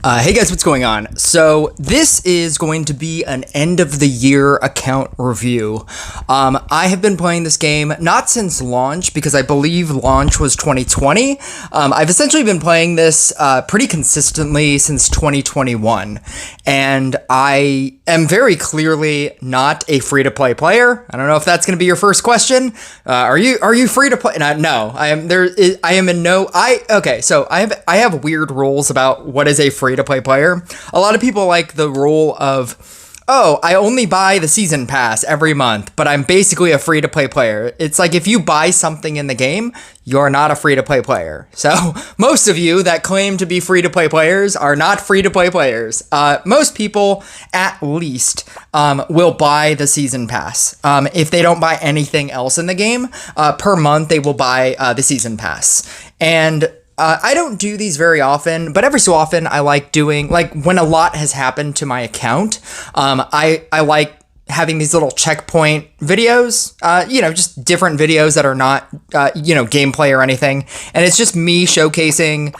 Hey guys, what's going on? So this is going to be an end of the year account review. I have been playing this game not since launch because I believe launch was 2020. I've essentially been playing this pretty consistently since 2021, and I am very clearly not a free-to-play player. I don't know if that's going to be your first question. Are you free to play? No, I am. I am in no. Okay. So I have weird rules about what is a free to play player. A lot of people like the rule of, oh, I only buy the season pass every month, but I'm basically a free to play player. It's like if you buy something in the game, you're not a free to play player. So most of you that claim to be free to play players are not free to play players. Most people at least will buy the season pass. If they don't buy anything else in the game, per month they will buy the season pass. And I don't do these very often, but every so often I like doing, like when a lot has happened to my account, I like having these little checkpoint videos, just different videos that are not, gameplay or anything. And it's just me showcasing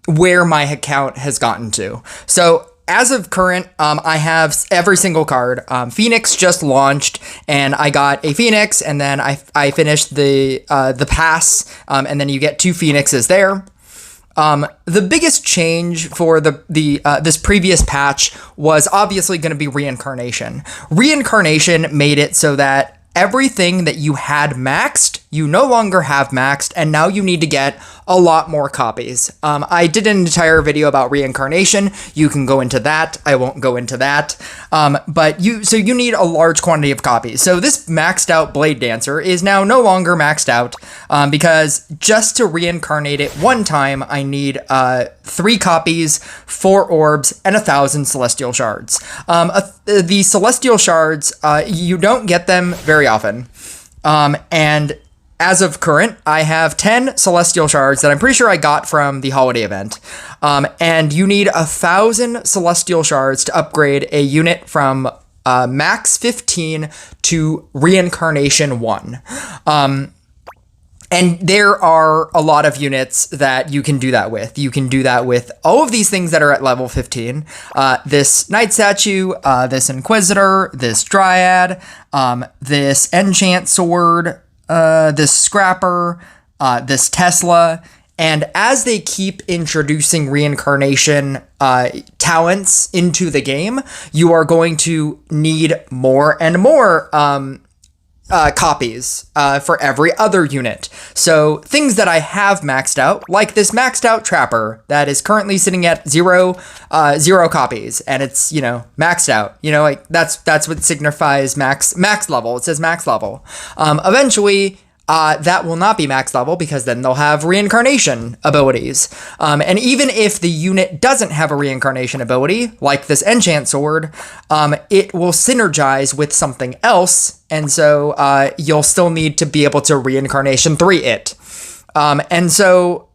where my account has gotten to. So as of current, I have every single card. Phoenix just launched, and I got a Phoenix, and then I finished the pass, and then you get 2 Phoenixes there. The biggest change for this previous patch was obviously going to be reincarnation. Reincarnation made it so that everything that you had maxed, you no longer have maxed, and now you need to get a lot more copies. I did an entire video about reincarnation. You can go into that. I won't go into that. But you need a large quantity of copies. So this maxed out Blade Dancer is now no longer maxed out because just to reincarnate it one time, I need 3 copies, 4 orbs, and 1,000 celestial shards. The celestial shards, you don't get them very often. And as of current, I have 10 celestial shards that I'm pretty sure I got from the holiday event. And you need 1,000 celestial shards to upgrade a unit from max 15 to reincarnation 1. And there are a lot of units that you can do that with. You can do that with all of these things that are at level 15. This Knight Statue, this Inquisitor, this Dryad, this Enchant Sword, this Scrapper, this Tesla. And as they keep introducing reincarnation talents into the game, you are going to need more and more copies for every other unit. So things that I have maxed out, like this maxed out Trapper that is currently sitting at zero copies, and it's maxed out. Like that's what signifies max level. It says max level. Eventually, that will not be max level because then they'll have reincarnation abilities. And even if the unit doesn't have a reincarnation ability, like this Enchant Sword, it will synergize with something else. And so you'll still need to be able to reincarnation 3 it. And so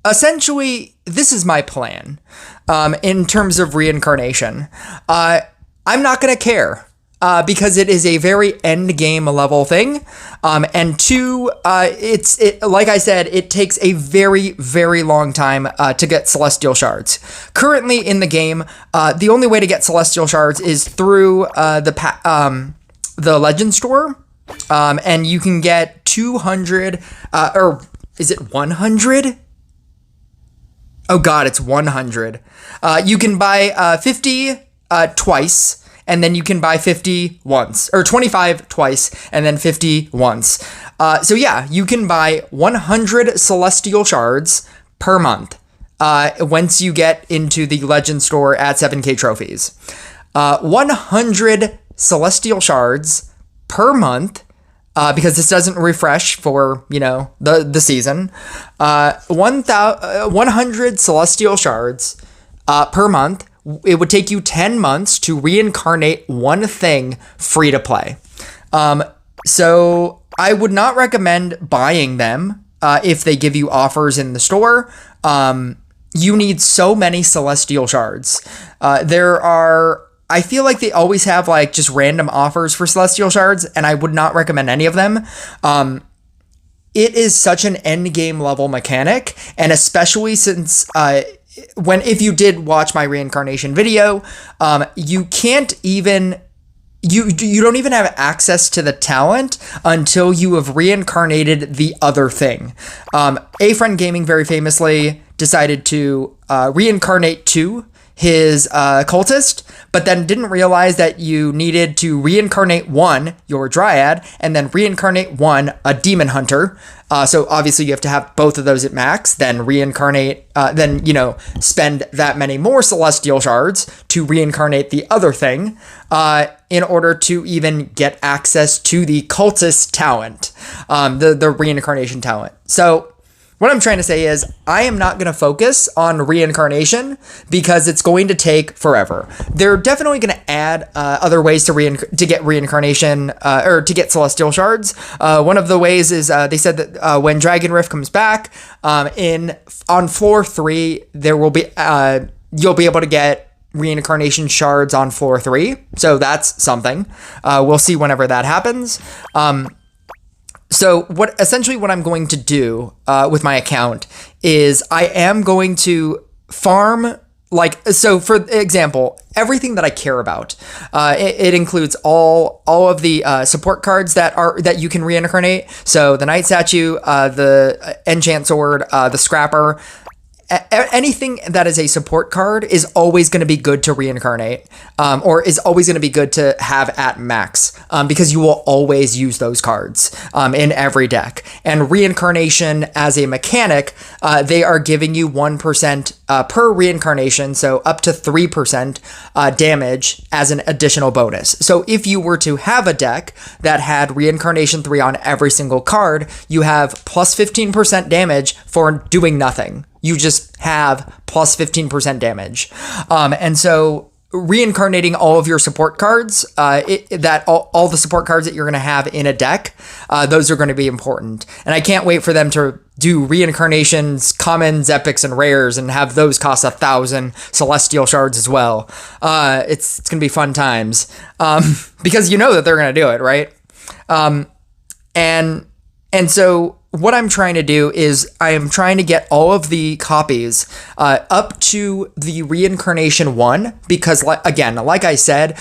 essentially, this is my plan in terms of reincarnation. I'm not going to care. Because it is a very end game level thing, and 2, like I said, it takes a very, very long time to get celestial shards. Currently in the game, the only way to get celestial shards is through the Legend Store, and you can get 200, or is it 100? Oh God, it's 100. You can buy 50 twice. And then you can buy 50 once, or 25 twice, and then 50 once. So yeah, you can buy 100 celestial shards per month once you get into the Legend Store at 7K trophies. 100 celestial shards per month, because this doesn't refresh for, the season. 100 celestial shards per month. It would take you 10 months to reincarnate one thing free to play. So I would not recommend buying them if they give you offers in the store. You need so many celestial shards. I feel like they always have like just random offers for celestial shards, and I would not recommend any of them. It is such an end game level mechanic, and especially since if you did watch my reincarnation video, you can't even you don't even have access to the talent until you have reincarnated the other thing. A Friend Gaming very famously decided to reincarnate his cultist, but then didn't realize that you needed to reincarnate one, your dryad, and then reincarnate one, a demon hunter. So obviously you have to have both of those at max, then reincarnate, then, spend that many more celestial shards to reincarnate the other thing, in order to even get access to the cultist talent, the reincarnation talent. So what I'm trying to say is I am not going to focus on reincarnation because it's going to take forever. They're definitely going to add other ways to get reincarnation or to get celestial shards. One of the ways is they said that when Dragon Rift comes back on floor 3, there will be you'll be able to get reincarnation shards on floor 3. So that's something. We'll see whenever that happens. So what I'm going to do with my account is I am going to farm, so for example, everything that I care about. It includes all of the support cards that you can reincarnate. So the Knight Statue, the Enchant Sword, the Scrapper. Anything that is a support card is always going to be good to reincarnate, or is always going to be good to have at max, because you will always use those cards in every deck. And reincarnation as a mechanic, they are giving you 1% per reincarnation, so up to 3% damage as an additional bonus. So if you were to have a deck that had reincarnation 3 on every single card, you have plus 15% damage for doing nothing. You just have plus 15% damage. And so reincarnating all of your support cards, all the support cards that you're going to have in a deck, those are going to be important. And I can't wait for them to do reincarnations, commons, epics, and rares, and have those cost 1,000 celestial shards as well. It's going to be fun times, because you know that they're going to do it, right? And so what I'm trying to do is I am trying to get all of the copies up to the reincarnation 1, because again, like I said,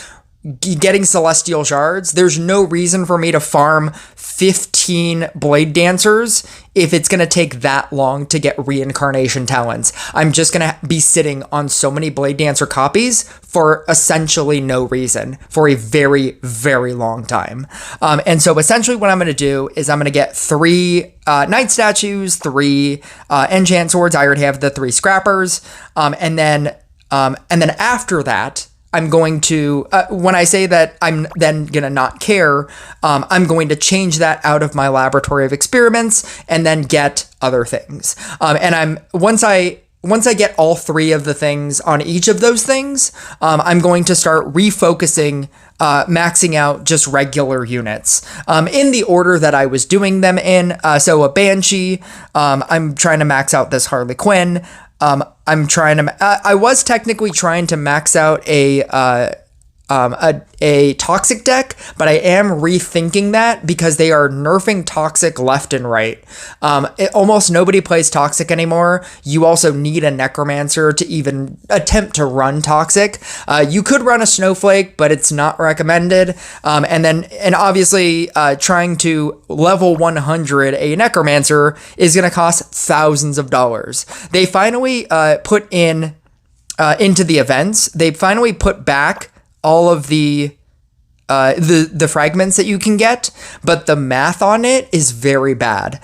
getting celestial shards, there's no reason for me to farm 15 Blade Dancers if it's going to take that long to get reincarnation talents. I'm just going to be sitting on so many Blade Dancer copies for essentially no reason for a very, very long time. And so essentially what I'm going to do is I'm going to get 3 Knight Statues, 3 Enchant Swords. I already have the 3 Scrappers. And then after that, I'm going to, when I say that I'm then going to not care, I'm going to change that out of my laboratory of experiments and then get other things. And once I get all 3 of the things on each of those things, I'm going to start refocusing, maxing out just regular units in the order that I was doing them in. So a Banshee, I'm trying to max out this Harley Quinn. I was technically trying to max out a Toxic deck, but I am rethinking that because they are nerfing Toxic left and right. Almost nobody plays Toxic anymore. You also need a Necromancer to even attempt to run Toxic. You could run a Snowflake, but it's not recommended. And obviously, trying to level 100 a Necromancer is going to cost thousands of dollars. They finally put into the events. They finally put back all of the fragments that you can get, but the math on it is very bad.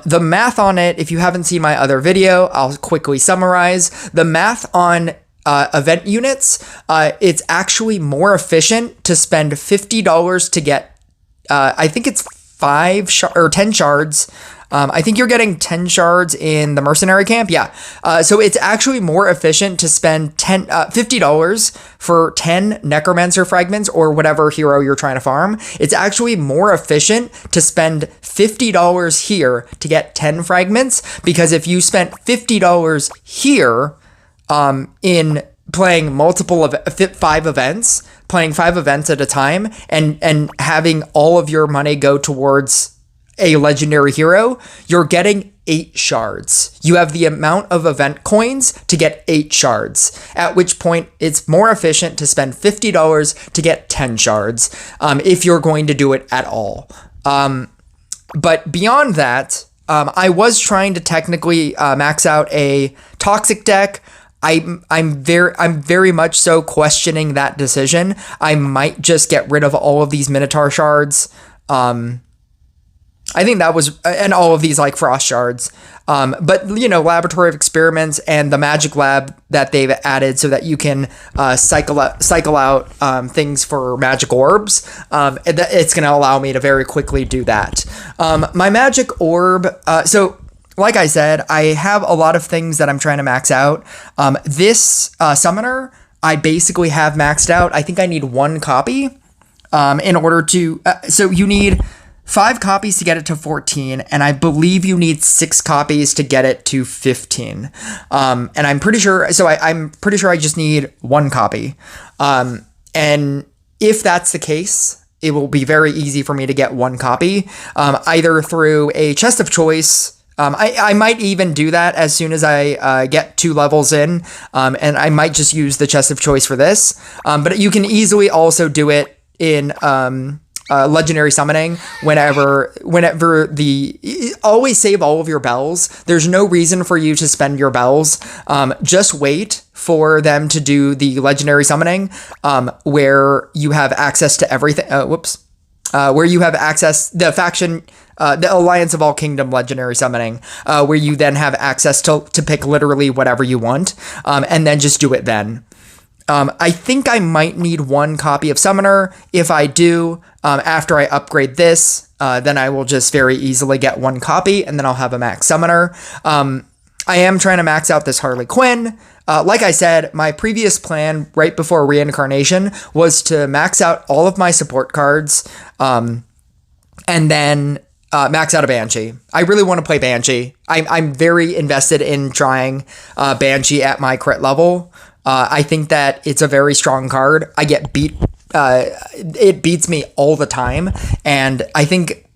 The math on it, if you haven't seen my other video, I'll quickly summarize. The math on event units, it's actually more efficient to spend $50 to get, I think it's 10 shards. I think you're getting 10 shards in the mercenary camp. Yeah. So it's actually more efficient to spend $50 for 10 necromancer fragments or whatever hero you're trying to farm. It's actually more efficient to spend $50 here to get 10 fragments, because if you spent $50 here in playing multiple of 5 events, playing 5 events at a time, and having all of your money go towards a legendary hero, you're getting 8 shards. You have the amount of event coins to get 8 shards, at which point it's more efficient to spend $50 to get 10 shards if you're going to do it at all. But beyond that, I was trying to technically max out a toxic deck. I'm very much so questioning that decision. I might just get rid of all of these Minotaur shards. I think that was, and all of these like frost shards. But Laboratory of Experiments and the Magic Lab that they've added so that you can cycle out things for magic orbs. It's going to allow me to very quickly do that. My magic orb. So like I said, I have a lot of things that I'm trying to max out. This summoner, I basically have maxed out. I think I need 1 copy in order to. So you need 5 copies to get it to 14, and I believe you need 6 copies to get it to 15. And I'm pretty sure. So I'm pretty sure I just need 1 copy. And if that's the case, it will be very easy for me to get 1 copy, either through a chest of choice. I might even do that as soon as I get 2 levels in, and I might just use the chest of choice for this. But you can easily also do it in legendary summoning whenever always save all of your bells. There's no reason for you to spend your bells. Just wait for them to do the legendary summoning, where you have access to everything. Where you have access, the faction, the Alliance of All Kingdom legendary summoning, where you then have access to pick literally whatever you want, and then just do it then. I think I might need 1 copy of Summoner. If I do, after I upgrade this, then I will just very easily get 1 copy, and then I'll have a max Summoner. I am trying to max out this Harley Quinn. Like I said, my previous plan right before Reincarnation was to max out all of my support cards, and then max out a Banshee. I really want to play Banshee. I'm very invested in trying Banshee at my crit level. I think that it's a very strong card. I get beat. It beats me all the time, and I think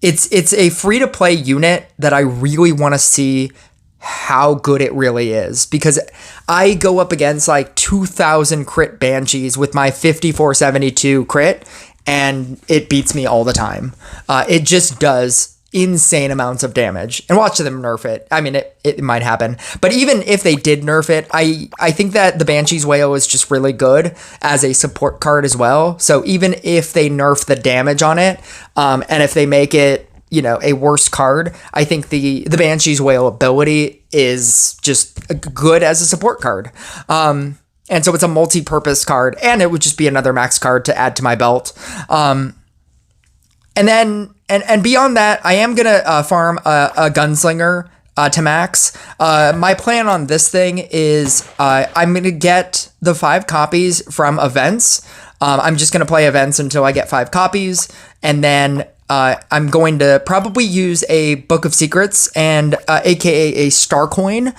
it's a free to play unit that I really want to see how good it really is, because I go up against like 2,000 crit Banshees with my 5472 crit, and it beats me all the time. It just does insane amounts of damage, and watch them nerf it. I mean, it might happen, but even if they did nerf it, I think that the Banshee's Wail is just really good as a support card as well. So even if they nerf the damage on it, and if they make it, a worse card, I think the Banshee's Wail ability is just good as a support card. And so it's a multi-purpose card, and it would just be another max card to add to my belt. And then, and beyond that, I am going to farm a Gunslinger to max. My plan on this thing is I'm going to get the 5 copies from events. I'm just going to play events until I get 5 copies. And then I'm going to probably use a Book of Secrets and aka a Star Coin.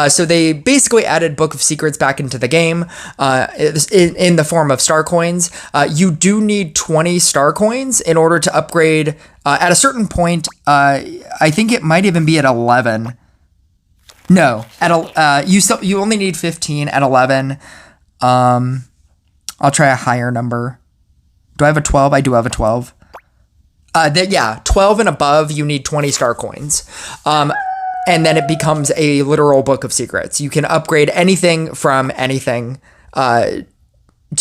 So they basically added Book of Secrets back into the game in the form of Star Coins. You do need 20 Star Coins in order to upgrade at a certain point. I think it might even be at 11. No, you only need 15 at 11. I'll try a higher number. Do I have a 12? I do have a 12. 12 and above, you need 20 Star Coins. And then it becomes a literal Book of Secrets. You can upgrade anything from anything to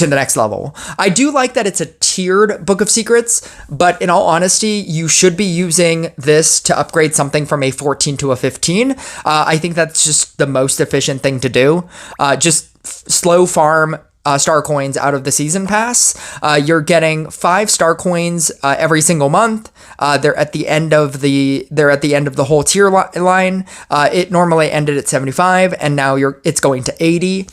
the next level. I do like that it's a tiered Book of Secrets, but in all honesty, you should be using this to upgrade something from a 14 to a 15. I think that's just the most efficient thing to do. Just slow farm Star Coins out of the season pass. You're getting 5 Star Coins every single month. They're at the end of the whole tier line. It normally ended at 75, and now it's going to 80.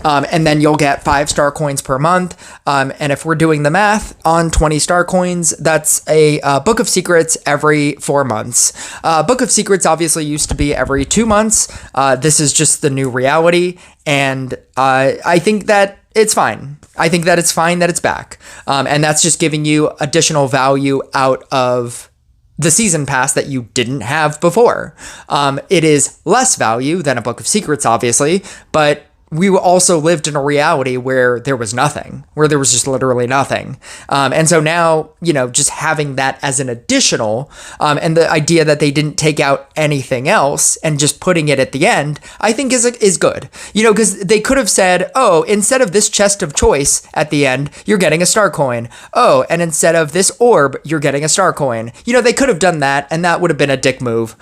And then you'll get 5 Star Coins per month. And if we're doing the math on 20 Star Coins, that's a Book of Secrets every 4 months. Book of Secrets obviously used to be every 2 months. This is just the new reality. And I think that it's fine. I think that it's fine that it's back. And that's just giving you additional value out of the season pass that you didn't have before. It is less value than a Book of Secrets, obviously, but we also lived in a reality where there was nothing, where there was just literally nothing. And so now, just having that as an additional, and the idea that they didn't take out anything else and just putting it at the end, I think is good. Because they could have said, oh, instead of this chest of choice at the end, you're getting a star coin. Oh, and instead of this orb, you're getting a star coin. They could have done that, and that would have been a dick move.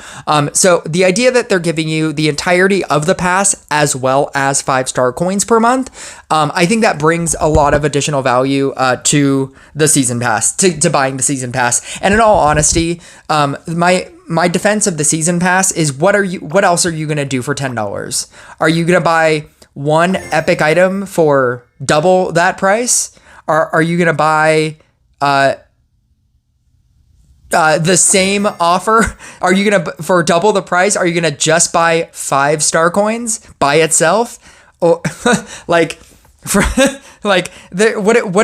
So the idea that they're giving you the entirety of the pass as well as 5-star coins per month, I think that brings a lot of additional value to the season pass, to buying the season pass. And in all honesty, my defense of the season pass is what else are you going to do for $10? Are you going to buy one epic item for double that price? Are you going to buy the same offer? Are you going to, for double the price, are you going to just buy 5-star coins by itself? Or what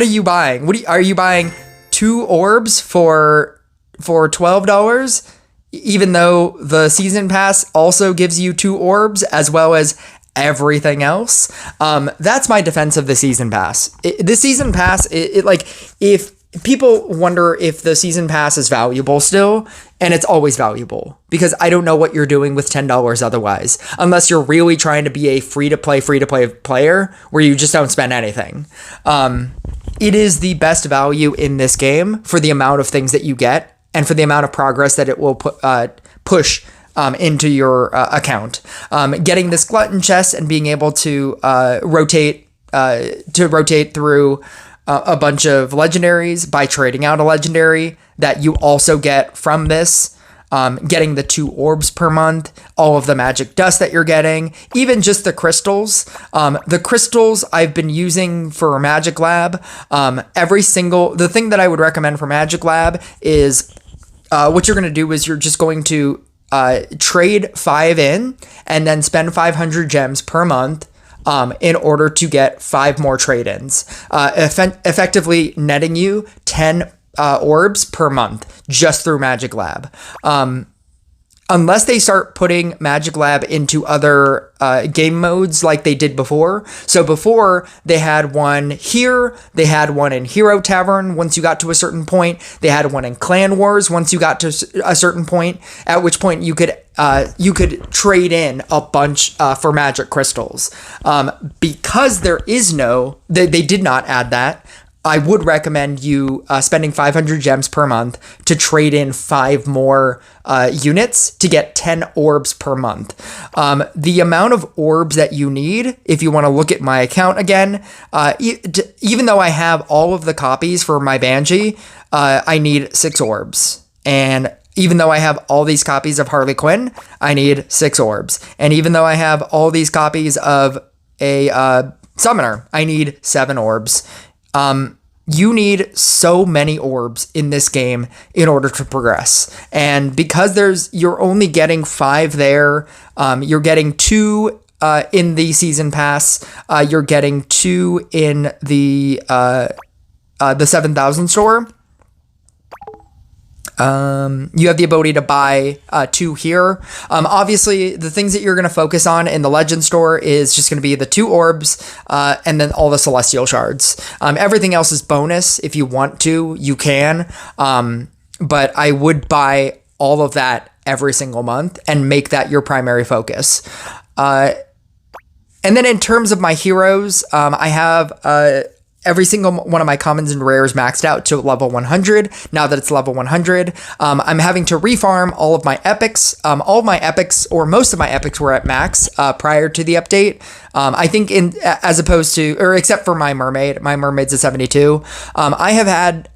are you buying? Are you buying 2 orbs for $12? Even though the season pass also gives you 2 orbs as well as everything else. That's my defense of the season pass. The season pass, if people wonder if the season pass is valuable still, and it's always valuable, because I don't know what you're doing with $10 otherwise, unless you're really trying to be a free-to-play player where you just don't spend anything. It is the best value in this game for the amount of things that you get and for the amount of progress that it will push into your account. Getting this glutton chest and being able to rotate through a bunch of legendaries by trading out a legendary that you also get from this, getting the 2 orbs per month, all of the magic dust that you're getting, even just the crystals. The crystals I've been using for Magic Lab. The thing that I would recommend for Magic Lab is what you're going to do is you're just going to trade 5 in and then spend 500 gems per month in order to get 5 more trade-ins, effectively netting you 10 orbs per month just through Magic Lab. Unless they start putting Magic Lab into other game modes like they did before. So before, they had one here, they had one in Hero Tavern once you got to a certain point, they had one in Clan Wars once you got to a certain point, at which point you could trade in a bunch for magic crystals. Because there is they did not add that, I would recommend you spending 500 gems per month to trade in 5 more units to get 10 orbs per month. The amount of orbs that you need, if you want to look at my account again, even though I have all of the copies for my Banshee, I need 6 orbs. And even though I have all these copies of Harley Quinn, I need 6 orbs. And even though I have all these copies of a Summoner, I need 7 orbs. You need so many orbs in this game in order to progress. And because you're only getting 5 there, you're getting 2 in the season pass, you're getting 2 in the 7,000 store. You have the ability to buy 2 here. Obviously, the things that you're going to focus on in the Legend Store is just going to be the 2 orbs and then all the Celestial Shards. Everything else is bonus. If you want to, you can. But I would buy all of that every single month and make that your primary focus. And then in terms of my heroes, I have every single one of my commons and rares maxed out to level 100. Now that it's level 100, I'm having to refarm all of my epics. All of my epics, or most of my epics, were at max prior to the update. I think except for my mermaid. My mermaid's a 72. I have had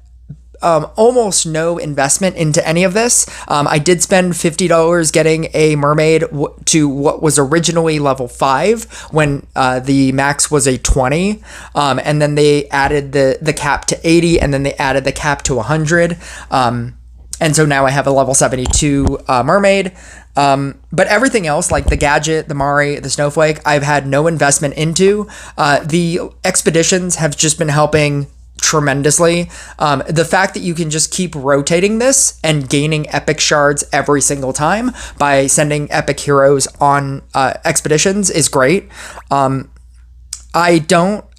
almost no investment into any of this. I did spend $50 getting a mermaid to what was originally level 5 when the max was a 20. And then they added the cap to 80, and then they added the cap to 100. And so now I have a level 72 mermaid. But everything else, like the gadget, the Mari, the snowflake, I've had no investment into. The expeditions have just been helping tremendously. The fact that you can just keep rotating this and gaining epic shards every single time by sending epic heroes on expeditions is great. I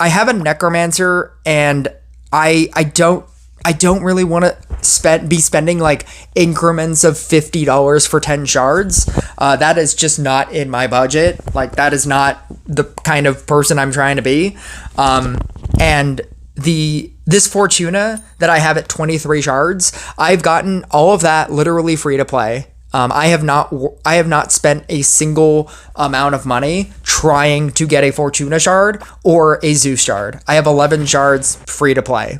have a necromancer, and I don't really want to be spending like increments of $50 for 10 shards. That is just not in my budget. Like, that is not the kind of person I'm trying to be. And this Fortuna that I have at 23 shards, I've gotten all of that literally free to play. I have not spent a single amount of money trying to get a Fortuna shard or a Zeus shard. I have 11 shards free to play.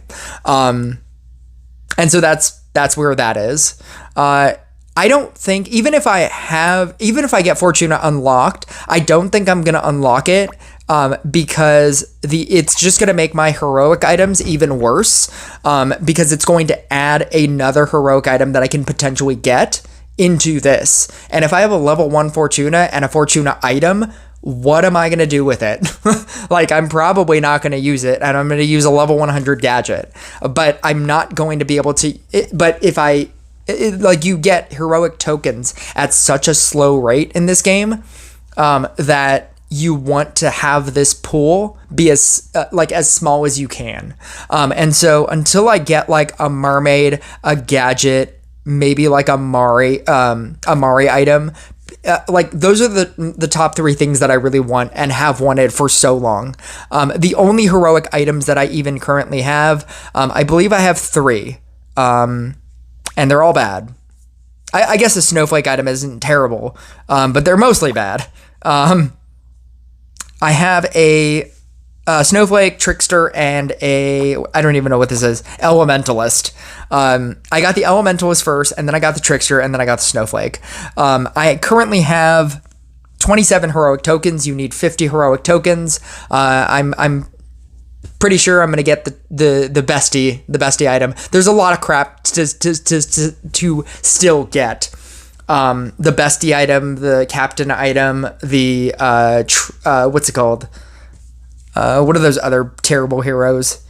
And so that's where that is. I don't think, even if I get Fortuna unlocked, I don't think I'm gonna unlock it because it's just gonna make my heroic items even worse, because it's going to add another heroic item that I can potentially get into this. And if I have a level 1 Fortuna and a Fortuna item, what am I going to do with it? Like, I'm probably not going to use it, and I'm going to use a level 100 gadget, but I'm not going to be able to. But if you get heroic tokens at such a slow rate in this game, that you want to have this pool be as small as you can. And so until I get like a mermaid, a gadget, maybe like a Mari item, like, those are the top 3 things that I really want and have wanted for so long. The only heroic items that I even currently have, I believe I have 3, and they're all bad. I guess the snowflake item isn't terrible, but they're mostly bad. I have a snowflake, trickster, and I don't even know what this is, elementalist. I got the elementalist first, and then I got the trickster, and then I got the snowflake. I currently have 27 heroic tokens. You need 50 heroic tokens. I'm pretty sure I'm gonna get the bestie item. There's a lot of crap to still get. The bestie item, the captain item, the what's it called? What are those other terrible heroes?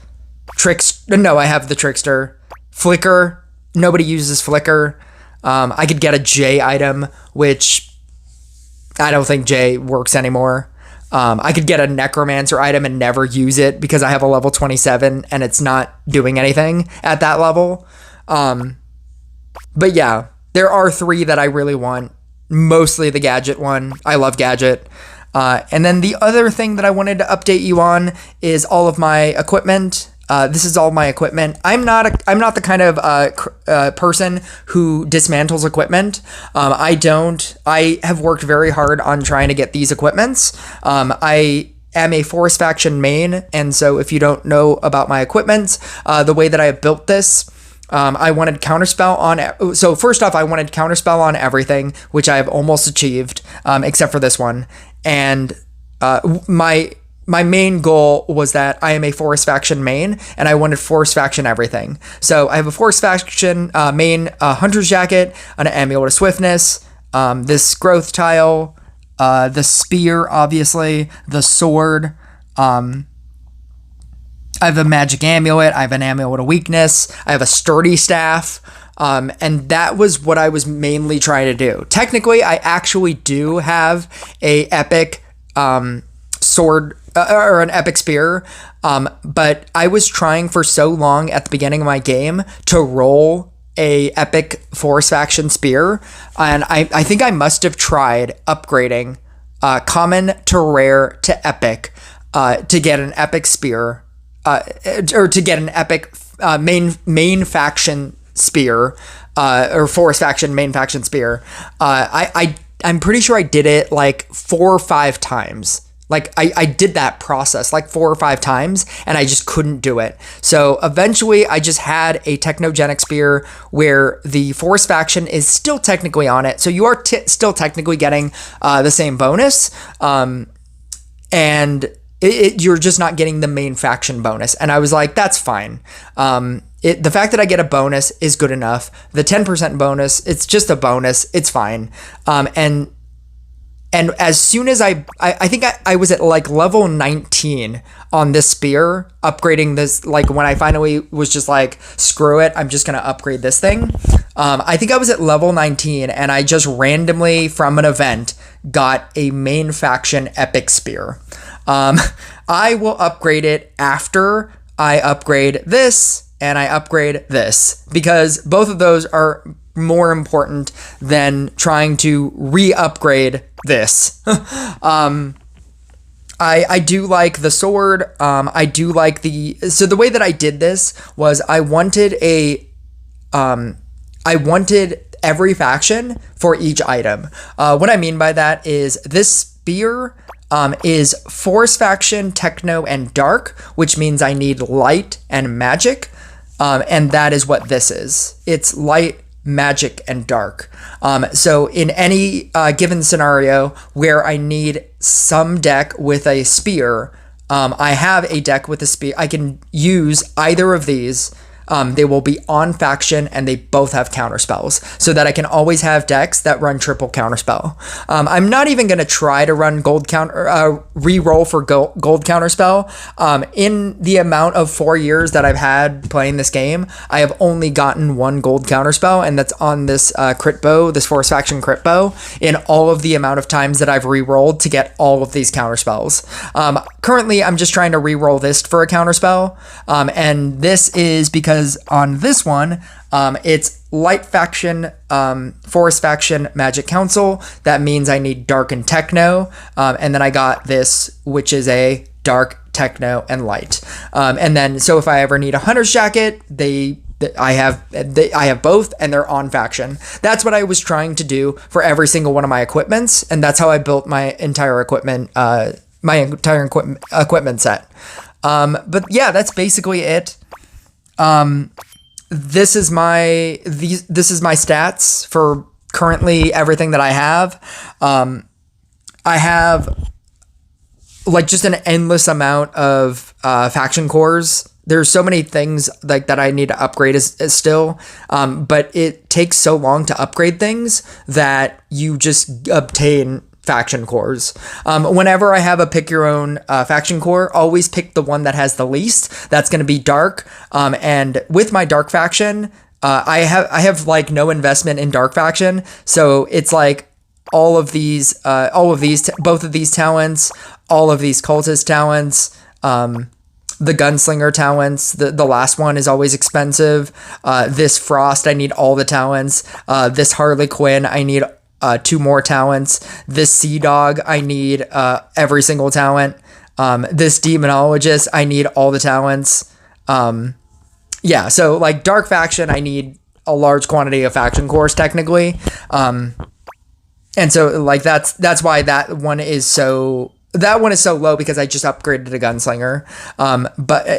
No, I have the trickster. Flicker. Nobody uses Flicker. I could get a J item, which I don't think J works anymore. I could get a necromancer item and never use it because I have a level 27 and it's not doing anything at that level. But yeah, there are 3 that I really want. Mostly the gadget one. I love gadget. And then the other thing that I wanted to update you on is all of my equipment. This is all my equipment. I'm not the kind of person who dismantles equipment. I have worked very hard on trying to get these equipments. I am a Forest Faction main, and so if you don't know about my equipment, the way that I have built this, I wanted counterspell on. So first off, I wanted counterspell on everything, which I have almost achieved, except for this one. And my main goal was that I am a Forest Faction main, and I wanted Forest Faction everything. So I have a Forest Faction main, Hunter's Jacket, an Amulet of Swiftness, this growth tile, the spear, obviously, the sword. I have a magic amulet. I have an amulet of weakness. I have a sturdy staff. And that was what I was mainly trying to do. Technically, I actually do have a epic sword or an epic spear, but I was trying for so long at the beginning of my game to roll a epic Forest Faction spear, and I think I must have tried upgrading common to rare to epic to get an epic spear, or to get an epic main faction spear, or Forest Faction main faction spear. I'm pretty sure I did it like 4 or 5 times. Like, I did that process like 4 or 5 times, and I just couldn't do it. So eventually I just had a Technogenic Spear where the Forest Faction is still technically on it. So you are still technically getting the same bonus, and you're just not getting the main faction bonus. And I was like, that's fine. The fact that I get a bonus is good And as soon as I think I was at like level 19 on this spear, upgrading this, like when I finally was just like, screw it, I'm just going to upgrade this thing. I think I was at level 19 and I just randomly from an event got a main faction epic spear. I will upgrade it after I upgrade this and I upgrade this, because both of those are more important than trying to re-upgrade this. I do like the sword. I do like so the way that I did this was I wanted every faction for each item. What I mean by that is this spear is Force faction, Techno, and Dark, which means I need light and magic. And that is what this is. It's light, magic, and dark. So in any given scenario where I need some deck with a spear, I have a deck with a spear. I can use either of these. They will be on faction and they both have counter spells, so that I can always have decks that run triple counter spell. I'm not even going to try to run gold counter, re-roll for gold counter spell. In the amount of 4 years that I've had playing this game, I have only gotten one gold counter spell, and that's on this crit bow, this Force faction crit bow, in all of the amount of times that I've re-rolled to get all of these counter spells. Currently, I'm just trying to re-roll this for a counter spell, and this is because on this one, it's light faction, Force faction, Magic Council. That means I need dark and techno. And then I got this, which is a dark, techno, and light. And then, so if I ever need a hunter's jacket, I have both, and they're on faction. That's what I was trying to do for every single one of my equipments, and that's how I built my entire equipment, equipment set. But yeah, that's basically it. This is my stats for currently everything that I have. I have like just an endless amount of faction cores. There's so many things like that I need to upgrade as still, but it takes so long to upgrade things that you just obtain faction cores. Whenever I have a pick your own faction core, always pick the one that has the least. That's going to be dark. And with my dark faction, I have like no investment in dark faction, so it's like both of these talents, all of these cultist talents, the gunslinger talents. The last one is always expensive. This Frost, I need all the talents. This Harley Quinn, I need 2 more talents. This Sea Dog, I need every single talent. This Demonologist, I need all the talents. Yeah, so like Dark Faction, I need a large quantity of faction cores technically. And so like that's why that one is so low, because I just upgraded a Gunslinger.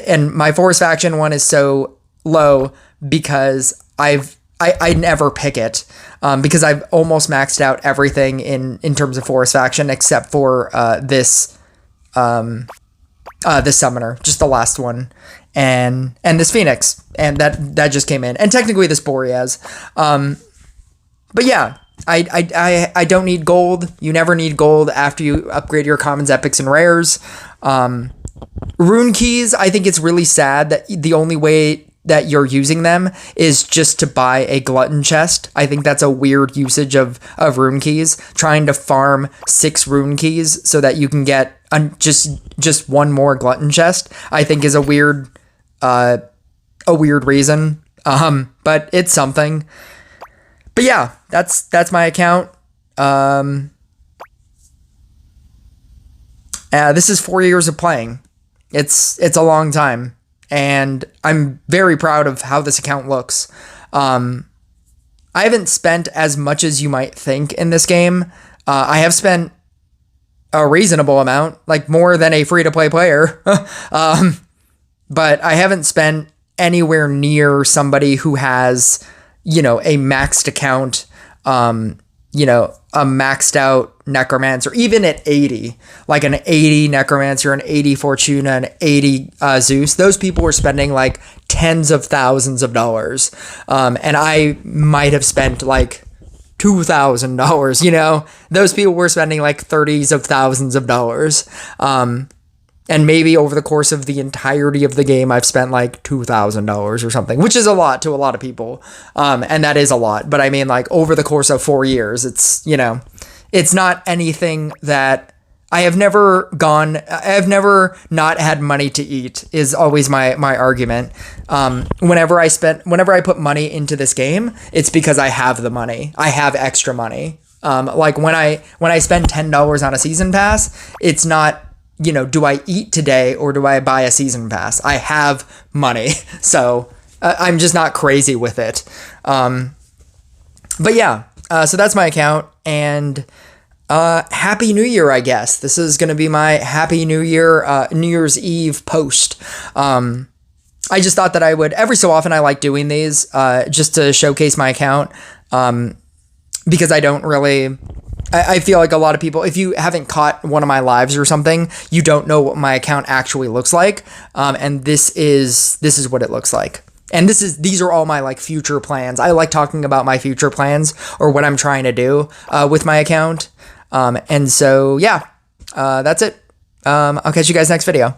And my Force faction one is so low because I never pick it, because I've almost maxed out everything in terms of Force faction except for this Summoner, just the last one, and this Phoenix, and that just came in, and technically this Boreas. But yeah, I don't need gold. You never need gold after you upgrade your commons, epics, and rares. Rune keys, I think it's really sad that the only way that you're using them is just to buy a glutton chest. I think that's a weird usage of rune keys. Trying to farm 6 rune keys so that you can get just one more glutton chest, I think is a weird reason. But it's something. But yeah, that's my account. This is 4 years of playing. It's a long time. And I'm very proud of how this account looks. I haven't spent as much as you might think in this game. I have spent a reasonable amount, like more than a free-to-play player. But I haven't spent anywhere near somebody who has, a maxed account, a maxed out Necromancer, even at 80, like an 80 Necromancer, an 80 Fortuna, an 80 Zeus. Those people were spending like tens of thousands of dollars. And I might have spent like $2,000, you know? Those people were spending like 30s of thousands of dollars. And maybe over the course of the entirety of the game, I've spent like $2,000 or something, which is a lot to a lot of people. And that is a lot. But I mean, like over the course of 4 years, it's, you know, it's not anything that I have never not had money to eat is always my argument. Whenever I put money into this game, it's because I have the money. I have extra money. Like when I spend $10 on a season pass, it's not, you know, do I eat today or do I buy a season pass? I have money. So I'm just not crazy with it. But yeah, so that's my account, and Happy New Year, I guess. This is going to be my Happy New Year, New Year's Eve post. I just thought that I would, every so often I like doing these, just to showcase my account. Because I don't really, I feel like a lot of people, if you haven't caught one of my lives or something, you don't know what my account actually looks like. And this is what it looks like. And these are all my like future plans. I like talking about my future plans or what I'm trying to do, with my account. And so, yeah, that's it. I'll catch you guys next video.